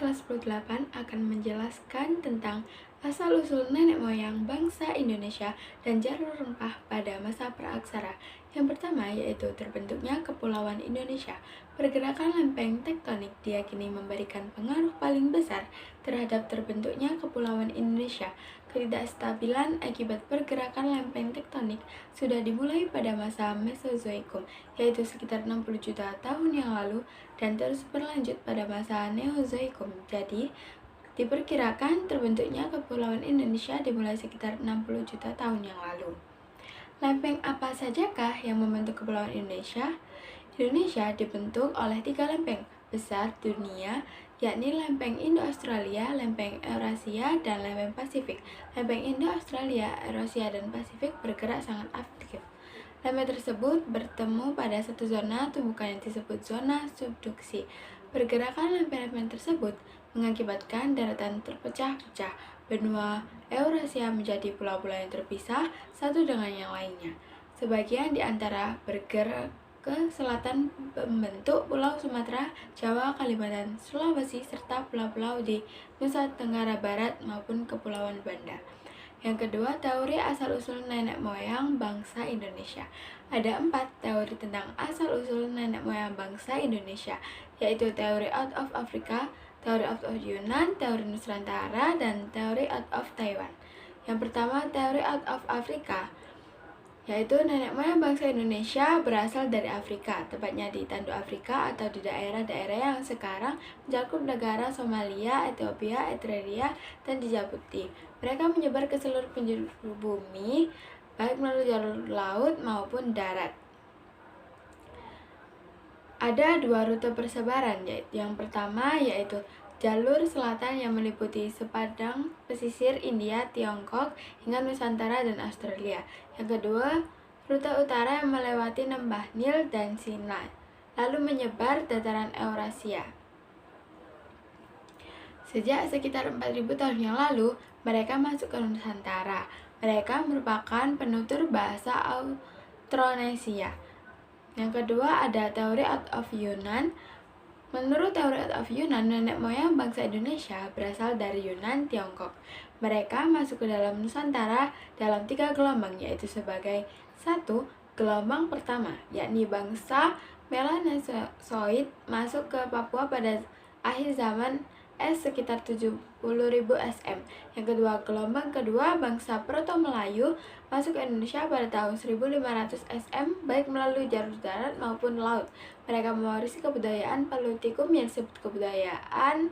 kelas 18 akan menjelaskan tentang asal-usul nenek moyang bangsa Indonesia dan jalur rempah pada masa praaksara. Yang pertama yaitu terbentuknya Kepulauan Indonesia. Pergerakan lempeng tektonik diyakini memberikan pengaruh paling besar terhadap terbentuknya Kepulauan Indonesia. Ketidakstabilan akibat pergerakan lempeng tektonik sudah dimulai pada masa Mesozoikum, yaitu sekitar 60 juta tahun yang lalu, dan terus berlanjut pada masa Neozoikum. Jadi, diperkirakan terbentuknya Kepulauan Indonesia dimulai sekitar 60 juta tahun yang lalu. Lempeng apa sajakah yang membentuk Kepulauan Indonesia? Indonesia dibentuk oleh 3 lempeng besar dunia, yakni lempeng Indo-Australia, lempeng Eurasia, dan lempeng Pasifik. Lempeng Indo-Australia, Eurasia, dan Pasifik bergerak sangat aktif. Lempeng tersebut bertemu pada satu zona tumbukan yang disebut zona subduksi. Pergerakan lempeng-lempeng tersebut mengakibatkan daratan terpecah-pecah. Benua Eurasia menjadi pulau-pulau yang terpisah satu dengan yang lainnya. Sebagian di antara bergerak ke selatan membentuk Pulau Sumatera, Jawa, Kalimantan, Sulawesi, serta pulau-pulau di Nusa Tenggara Barat maupun Kepulauan Banda. Yang kedua, teori asal-usul nenek moyang bangsa Indonesia. Ada 4 teori tentang asal-usul nenek moyang bangsa Indonesia, yaitu teori out of Africa, teori out of Yunan, teori Nusantara, dan teori out of Taiwan. Yang pertama, teori out of Africa, yaitu nenek moyang bangsa Indonesia berasal dari Afrika, tepatnya di Tanduk Afrika atau di daerah-daerah yang sekarang mencakup negara Somalia, Ethiopia, Eritrea, dan Djibouti. Mereka menyebar ke seluruh penjuru bumi, baik melalui jalur laut maupun darat. Ada 2 rute persebaran, yang pertama yaitu jalur selatan yang meliputi sepanjang pesisir India, Tiongkok, hingga Nusantara dan Australia. Yang kedua, rute utara yang melewati lembah Nil dan Sinai, lalu menyebar dataran Eurasia. Sejak sekitar 4000 tahun yang lalu, mereka masuk ke Nusantara. Mereka merupakan penutur bahasa Austronesia. Yang kedua ada teori out of Yunan. Menurut teori out of Yunan, nenek moyang bangsa Indonesia berasal dari Yunan, Tiongkok. Mereka masuk ke dalam Nusantara dalam 3 gelombang, yaitu sebagai 1. Gelombang pertama, yakni bangsa Melanosoid masuk ke Papua pada akhir zaman es sekitar 70.000 SM. Yang kedua, gelombang kedua, bangsa Proto-Melayu masuk ke Indonesia pada tahun 1500 SM, baik melalui jalur darat maupun laut. Mereka mewarisi kebudayaan Palutikum yang disebut kebudayaan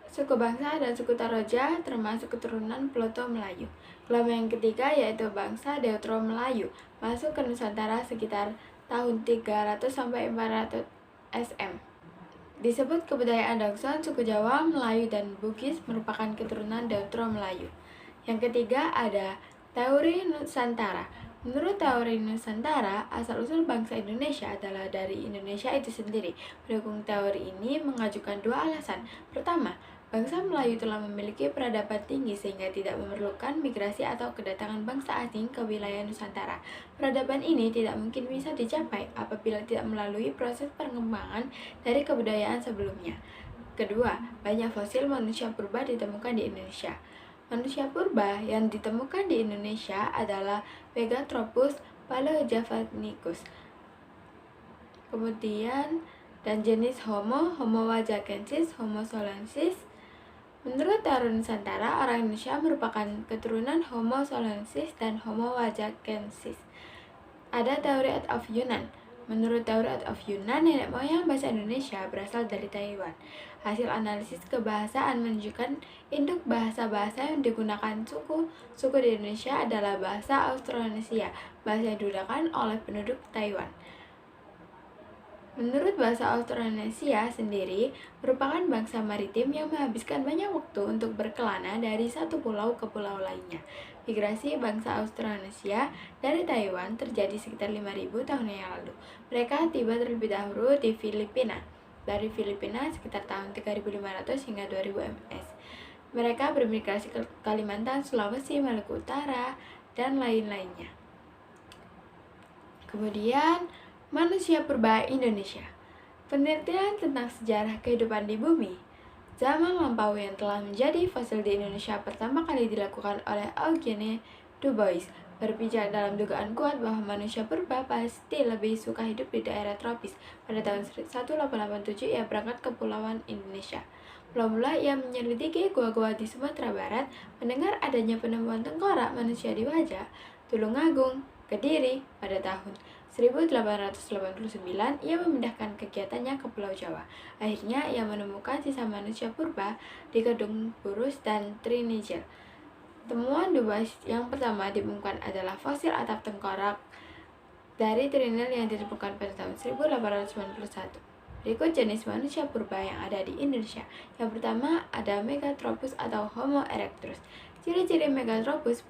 suku bangsa dan suku Taroja, termasuk keturunan Proto-Melayu. Gelombang yang ketiga yaitu bangsa Deutero-Melayu masuk ke Nusantara sekitar tahun 300 sampai 400 SM. Disebut kebudayaan Dongson, suku Jawa, Melayu, dan Bugis merupakan keturunan Deutero-Melayu. Yang ketiga ada teori Nusantara. Menurut teori Nusantara, asal-usul bangsa Indonesia adalah dari Indonesia itu sendiri. Pendukung teori ini mengajukan 2 alasan. Pertama, bangsa Melayu telah memiliki peradaban tinggi sehingga tidak memerlukan migrasi atau kedatangan bangsa asing ke wilayah Nusantara. Peradaban ini tidak mungkin bisa dicapai apabila tidak melalui proses pengembangan dari kebudayaan sebelumnya. Kedua, banyak fosil manusia purba ditemukan di Indonesia. Manusia purba yang ditemukan di Indonesia adalah Megatropus paleojavanicus. Kemudian dan jenis Homo wajakensis, Homo solensis. Menurut teori Nusantara, orang Indonesia merupakan keturunan Homo solensis dan Homo wajakensis. Ada teori out of Yunan. Menurut teori out of Yunan, nenek moyang bahasa Indonesia berasal dari Taiwan. Hasil analisis kebahasaan menunjukkan induk bahasa-bahasa yang digunakan suku di Indonesia adalah bahasa Austronesia, bahasa yang digunakan oleh penduduk Taiwan. Menurut bahasa Austronesia sendiri, merupakan bangsa maritim yang menghabiskan banyak waktu untuk berkelana dari satu pulau ke pulau lainnya. Migrasi bangsa Austronesia dari Taiwan terjadi sekitar 5.000 tahun yang lalu. Mereka tiba terlebih dahulu di Filipina. Dari Filipina sekitar tahun 3.500 hingga 2000 MS. Mereka bermigrasi ke Kalimantan, Sulawesi, Maluku Utara, dan lain-lainnya. Kemudian, manusia purba Indonesia. Penelitian tentang sejarah kehidupan di bumi. Zaman lampau yang telah menjadi fosil di Indonesia pertama kali dilakukan oleh Eugene Dubois berpijak dalam dugaan kuat bahwa manusia purba pasti lebih suka hidup di daerah tropis. Pada tahun 1887 ia berangkat ke Kepulauan Indonesia. Mula-mula ia menyelidiki gua-gua di Sumatera Barat, mendengar adanya penemuan tengkorak manusia di Wajah, Tulungagung, Kediri pada tahun 1889 ia memindahkan kegiatannya ke Pulau Jawa. Akhirnya ia menemukan sisa manusia purba di Kedung Purus dan Trinigel. Temuan Dubois yang pertama ditemukan adalah fosil atap tengkorak dari Trinil yang ditemukan pada tahun 1891. Berikut jenis manusia purba yang ada di Indonesia. Yang pertama ada Megatropus atau Homo erectus. Ciri-ciri Megatropus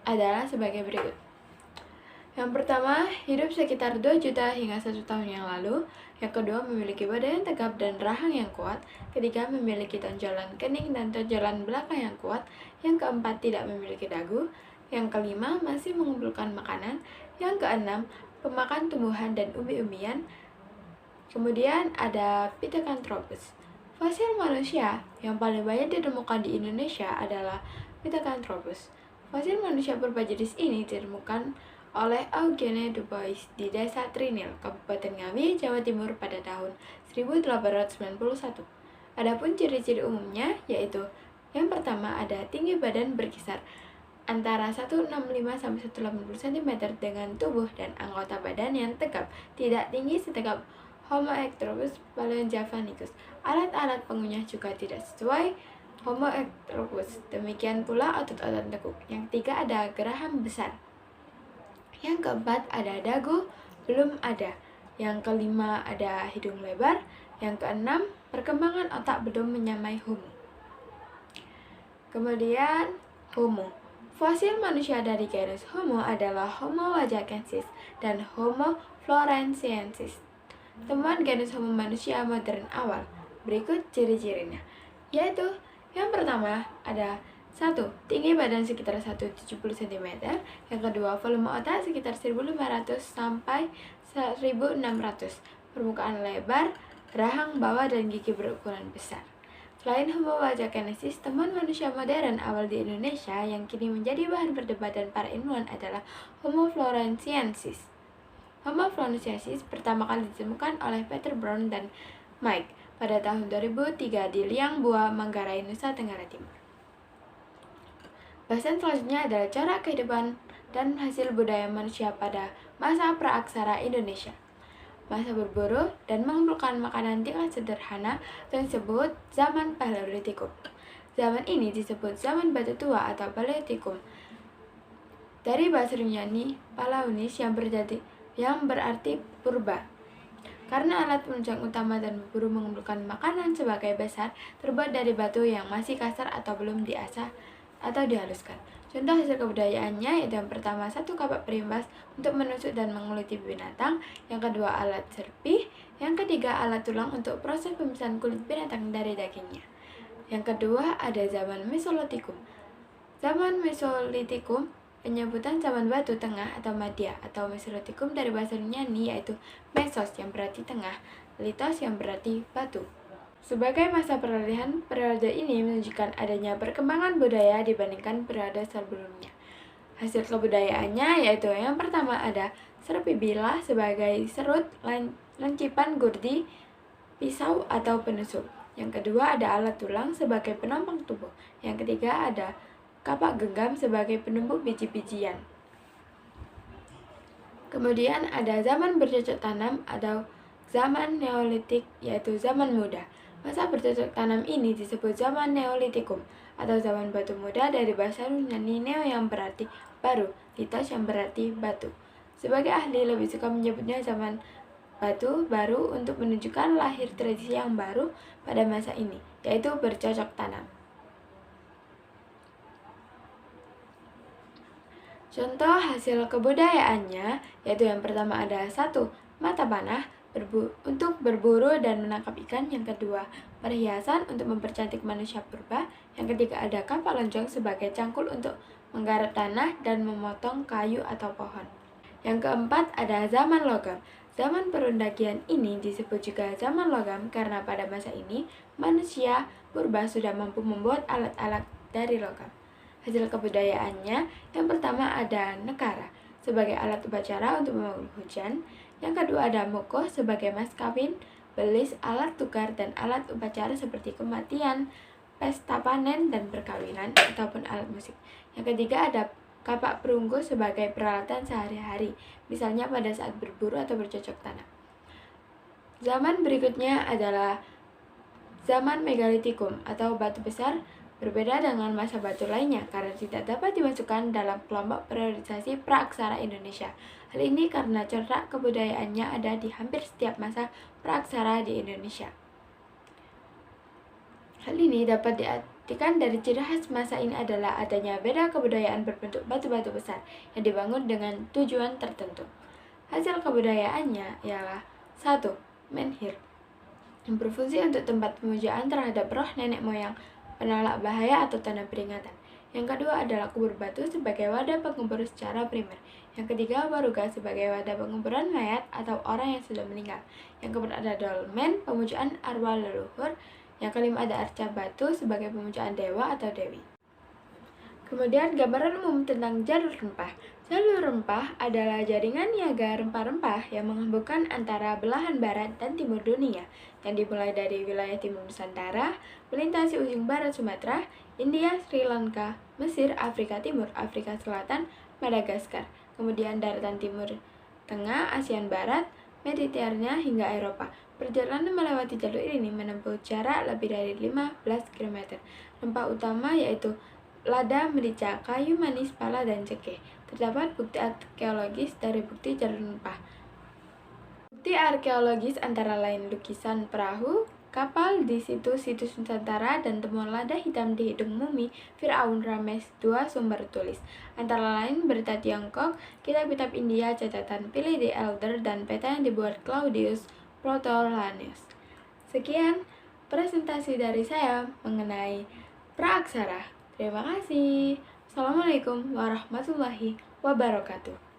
adalah sebagai berikut. Yang pertama, hidup sekitar 2 juta hingga 1 tahun yang lalu. Yang kedua, memiliki badan yang tegap dan rahang yang kuat. Ketiga, memiliki tonjolan kening dan tonjolan belakang yang kuat. Yang keempat, tidak memiliki dagu. Yang kelima, masih mengumpulkan makanan. Yang keenam, pemakan tumbuhan dan umbi-umbian. Kemudian ada Pithecanthropus. Fosil manusia yang paling banyak ditemukan di Indonesia adalah Pithecanthropus. Fosil manusia purba jenis ini ditemukan oleh Eugene Dubois di Desa Trinil, Kabupaten Ngawi, Jawa Timur pada tahun 1891. Adapun ciri-ciri umumnya yaitu yang pertama ada tinggi badan berkisar antara 165 sampai 180 cm dengan tubuh dan anggota badan yang tegap, tidak tinggi setegap Homo erectus paleojavanicus. Alat-alat pengunyah juga tidak sesuai Homo erectus. Demikian pula otot-otot tekuk. Yang ketiga ada geraham besar. Yang keempat ada dagu, belum ada. Yang kelima ada hidung lebar. Yang keenam, perkembangan otak belum menyamai Homo. Kemudian Homo. Fosil manusia dari genus Homo adalah Homo wajakensis dan Homo floresiensis. Temuan genus Homo manusia modern awal. Berikut ciri-cirinya, yaitu yang pertama ada 1. Tinggi badan sekitar 170 cm. Yang kedua, volume otak sekitar 1500 sampai 1600. Permukaan lebar, rahang bawah dan gigi berukuran besar. Selain Homo wajakensis, temuan manusia modern awal di Indonesia yang kini menjadi bahan perdebatan para ilmuwan adalah Homo floresiensis. Homo floresiensis pertama kali ditemukan oleh Peter Brown dan Mike pada tahun 2003 di Liang Bua, Manggarai, Nusa Tenggara Timur. Bahasan selanjutnya adalah cara kehidupan dan hasil budaya manusia pada masa praaksara Indonesia. Masa berburu dan mengumpulkan makanan tingkat sederhana atau disebut zaman Paleolitikum. Zaman ini disebut zaman batu tua atau Paleolitikum. Dari bahasa Yunani, Palaunis yang berarti purba. Karena alat penunjang utama dan berburu mengumpulkan makanan sebagai besar terbuat dari batu yang masih kasar atau belum diasah atau dihaluskan. Contoh hasil kebudayaannya yaitu yang pertama satu kapak perimbas untuk menusuk dan menguliti binatang, yang kedua alat serpih, yang ketiga alat tulang untuk proses pemisahan kulit binatang dari dagingnya. Yang kedua ada zaman Mesolitikum. Zaman Mesolitikum penyebutan zaman batu tengah atau Madya atau Mesolitikum dari bahasa Yunani yaitu mesos yang berarti tengah, litos yang berarti batu. Sebagai masa peralihan, periode ini menunjukkan adanya perkembangan budaya dibandingkan periode sebelumnya. Hasil kebudayaannya yaitu yang pertama ada serpi bilah sebagai serut, lancipan gurdi, pisau atau penusuk. Yang kedua ada alat tulang sebagai penampang tubuh. Yang ketiga ada kapak genggam sebagai penumbuk biji-bijian. Kemudian ada zaman bercocok tanam atau zaman Neolitik yaitu zaman muda. Masa bercocok tanam ini disebut zaman Neolitikum atau zaman batu muda dari bahasa Yunani neo yang berarti baru, litos yang berarti batu. Sebagai ahli lebih suka menyebutnya zaman batu baru untuk menunjukkan lahir tradisi yang baru pada masa ini, yaitu bercocok tanam. Contoh hasil kebudayaannya yaitu yang pertama ada 1. Mata panah untuk berburu dan menangkap ikan. Yang kedua, perhiasan untuk mempercantik manusia purba. Yang ketiga ada kapal lonjong sebagai cangkul untuk menggarap tanah dan memotong kayu atau pohon. Yang keempat ada zaman logam. Zaman perundagian ini disebut juga zaman logam karena pada masa ini manusia purba sudah mampu membuat alat-alat dari logam. Hasil kebudayaannya, yang pertama ada nekara sebagai alat upacara untuk membangun hujan, yang kedua ada moko sebagai mas kawin, belis, alat tukar, dan alat upacara seperti kematian, pesta panen, dan perkawinan, ataupun alat musik. Yang ketiga ada kapak perunggu sebagai peralatan sehari-hari, misalnya pada saat berburu atau bercocok tanam. Zaman berikutnya adalah zaman megalitikum atau batu besar, berbeda dengan masa batu lainnya karena tidak dapat dimasukkan dalam kelompok priorisasi praaksara Indonesia. Hal ini karena corak kebudayaannya ada di hampir setiap masa praaksara di Indonesia. Hal ini dapat diartikan dari ciri khas masa ini adalah adanya beda kebudayaan berbentuk batu-batu besar yang dibangun dengan tujuan tertentu. Hasil kebudayaannya ialah 1. Menhir, yang berfungsi untuk tempat pemujaan terhadap roh nenek moyang, penolak bahaya atau tanda peringatan. Yang kedua adalah kubur batu sebagai wadah pengubur secara primer. Yang ketiga, waruga sebagai wadah penguburan mayat atau orang yang sudah meninggal. Yang keempat ada dolmen, pemujaan arwah leluhur. Yang kelima ada arca batu sebagai pemujaan dewa atau dewi. Kemudian gambaran umum tentang jalur rempah. Jalur rempah adalah jaringan niaga rempah-rempah yang menghubungkan antara belahan barat dan timur dunia, yang dimulai dari wilayah timur Nusantara, melintasi ujung barat Sumatera, India, Sri Lanka, Mesir, Afrika Timur, Afrika Selatan, Madagaskar, kemudian daratan timur tengah, ASEAN Barat, Mediterania hingga Eropa. Perjalanan melewati jalur ini menempuh jarak lebih dari 15 km. Rempah utama yaitu lada, merica, kayu manis, pala, dan cengkeh. Terdapat bukti arkeologis dari bukti jalur rempah. Bukti arkeologis antara lain lukisan perahu, kapal di situs Nusantara, dan temuan lada hitam di hidung mumi Firaun Rames II sumber tulis. Antara lain berita Tiongkok, kitab-kitab India, catatan Pliny the Elder, dan peta yang dibuat Claudius Ptolemaeus. Sekian presentasi dari saya mengenai praaksara. Terima kasih. Assalamualaikum warahmatullahi wabarakatuh.